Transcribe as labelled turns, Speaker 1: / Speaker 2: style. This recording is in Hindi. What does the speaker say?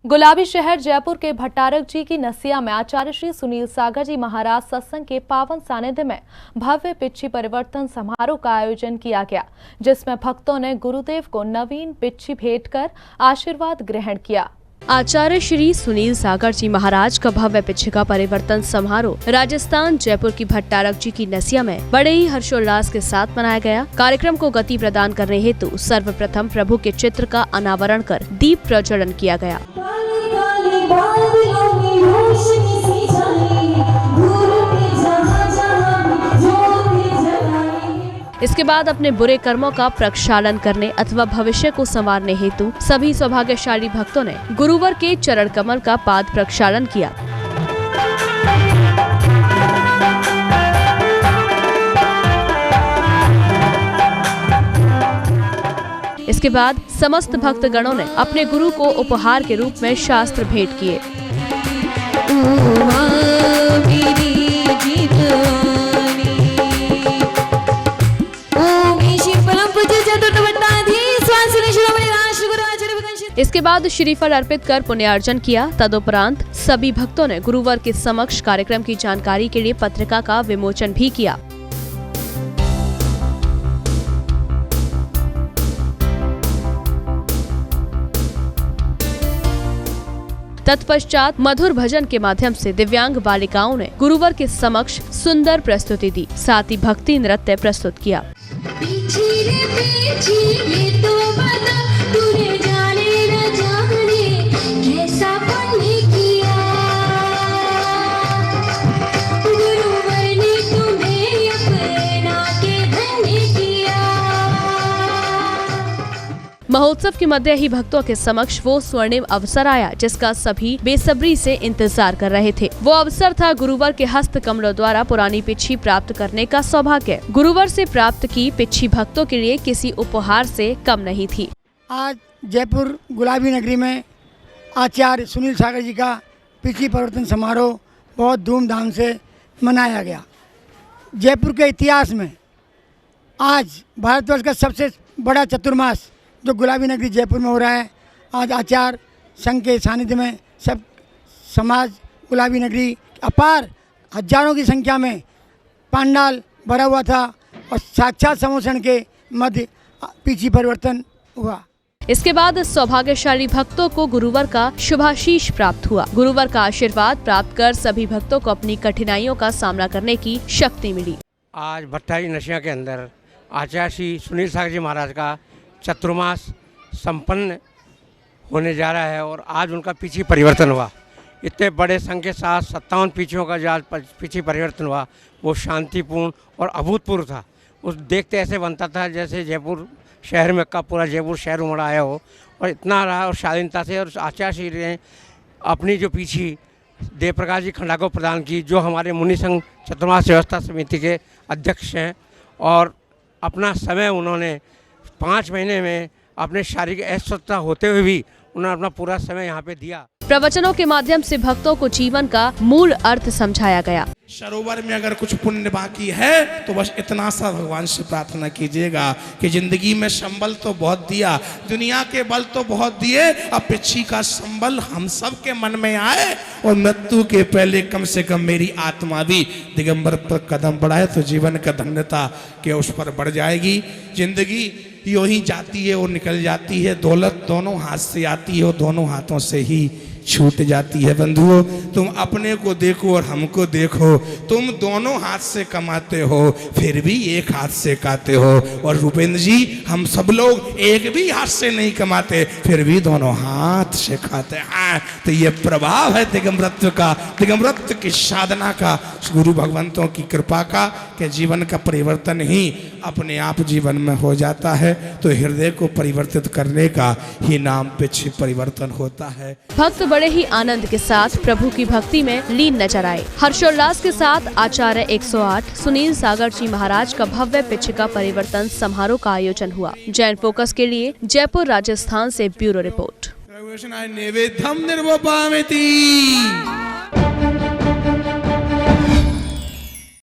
Speaker 1: गुलाबी शहर जयपुर के भट्टारक जी की नसिया में आचार्य श्री सुनील सागर जी महाराज सत्संग के पावन सानिध्य में भव्य पिच्छी परिवर्तन समारोह का आयोजन किया गया, जिसमें भक्तों ने गुरुदेव को नवीन पिच्छी भेंट कर आशीर्वाद ग्रहण किया। आचार्य श्री सुनील सागर जी महाराज का भव्य पिच्छी का परिवर्तन समारोह राजस्थान जयपुर की भट्टारक जी की नसिया में बड़े ही हर्षोल्लास के साथ मनाया गया। कार्यक्रम को गति प्रदान करने हेतु सर्वप्रथम प्रभु के चित्र का अनावरण कर दीप प्रज्वलन किया गया। इसके बाद अपने बुरे कर्मों का प्रक्षालन करने अथवा भविष्य को संवारने हेतु सभी सौभाग्यशाली भक्तों ने गुरुवर के चरण कमल का पाद प्रक्षालन किया। इसके बाद समस्त भक्तगणों ने अपने गुरु को उपहार के रूप में शास्त्र भेंट किए। इसके बाद श्रीफल अर्पित कर पुण्यार्जन किया। तदुपरांत सभी भक्तों ने गुरुवर के समक्ष कार्यक्रम की जानकारी के लिए पत्रिका का विमोचन भी किया। तत्पश्चात मधुर भजन के माध्यम से दिव्यांग बालिकाओं ने गुरुवर के समक्ष सुंदर प्रस्तुति दी, साथ ही भक्ति नृत्य प्रस्तुत किया। महोत्सव के मध्य ही भक्तों के समक्ष वो स्वर्णिम अवसर आया जिसका सभी बेसब्री से इंतजार कर रहे थे। वो अवसर था गुरुवर के हस्त कमलों द्वारा पुरानी पिच्छी प्राप्त करने का सौभाग्य। गुरुवर से प्राप्त की पिच्छी भक्तों के लिए किसी उपहार से कम नहीं थी।
Speaker 2: आज जयपुर गुलाबी नगरी में आचार्य सुनील सागर जी का पिच्छी परिवर्तन समारोह बहुत धूमधाम से मनाया गया। जयपुर के इतिहास में आज भारतवर्ष का सबसे बड़ा चतुर्मास जो गुलाबी नगरी जयपुर में हो रहा है, आज आचार्य संघ के सानिध्य में सब समाज गुलाबी नगरी अपार हजारों की संख्या में पंडाल भरा हुआ था और साक्षात समोसन के मध्य पिच्छी परिवर्तन हुआ।
Speaker 1: इसके बाद सौभाग्यशाली भक्तों को गुरुवर का शुभाशीष प्राप्त हुआ। गुरुवर का आशीर्वाद प्राप्त कर सभी भक्तों को अपनी कठिनाइयों का सामना करने की शक्ति मिली।
Speaker 3: आज भट्टारक नसिया के अंदर आचार्य श्री सुनील सागर जी महाराज का चतुर्मास संपन्न होने जा रहा है और आज उनका पिच्छी परिवर्तन हुआ। इतने बड़े संघ के साथ 57 पिच्छियों का जो आज पिच्छी परिवर्तन हुआ वो शांतिपूर्ण और अभूतपूर्व था। उस देखते ऐसे बनता था जैसे जयपुर शहर में का पूरा जयपुर शहर उमड़ आया हो, और इतना रहा और शालीनता से। और आचार्य श्री ने अपनी जो पिच्छी देव प्रकाश जी खंडा को प्रदान की, जो हमारे मुनि संघ चतुर्मास व्यवस्था समिति के अध्यक्ष हैं, और अपना समय उन्होंने 5 महीने में अपने शारीरिक अस्वस्थता होते हुए भी उन्होंने अपना पूरा समय यहाँ पे दिया।
Speaker 1: प्रवचनों के माध्यम से भक्तों को जीवन का मूल अर्थ समझाया गया।
Speaker 4: सरोवर में अगर कुछ पुण्य बाकी है तो बस इतना सा भगवान से प्रार्थना कीजिएगा कि जिंदगी में संबल तो बहुत दिया, दुनिया के बल तो बहुत दिए, अब पिच्छी का संबल हम सब के मन में आए और मृत्यु के पहले कम से कम मेरी आत्मा भी दिगंबर पर कदम बढ़ाए तो जीवन का धन्यता के उस पर बढ़ जाएगी। जिंदगी यूं ही जाती है और निकल जाती है, दौलत दोनों हाथ से आती है और दोनों हाथों से ही छूट जाती है। बंधुओं, तुम अपने को देखो और हमको देखो, तुम दोनों हाथ से कमाते हो फिर भी एक हाथ से खाते हो, और रूपेंद्र जी हम सब लोग एक भी हाथ से नहीं कमाते फिर भी दोनों हाथ से खाते हैं। तो ये प्रभाव है दिगंबरत्व का, दिगंबरत्व की साधना का, गुरु भगवंतों की कृपा का, कि जीवन का परिवर्तन ही अपने आप जीवन में हो जाता है। तो हृदय को परिवर्तित करने का ही नाम पिच्छी परिवर्तन होता है।
Speaker 1: भक्त बड़े ही आनंद के साथ प्रभु की भक्ति में लीन नजर आए। हर्षोल्लास के साथ आचार्य 108 सुनील सागर जी महाराज का भव्य पिच्छिका परिवर्तन समारोह का आयोजन हुआ। जैन फोकस के लिए जयपुर राजस्थान से ब्यूरो रिपोर्ट।
Speaker 4: नैवेद्यम निर्वपामिति।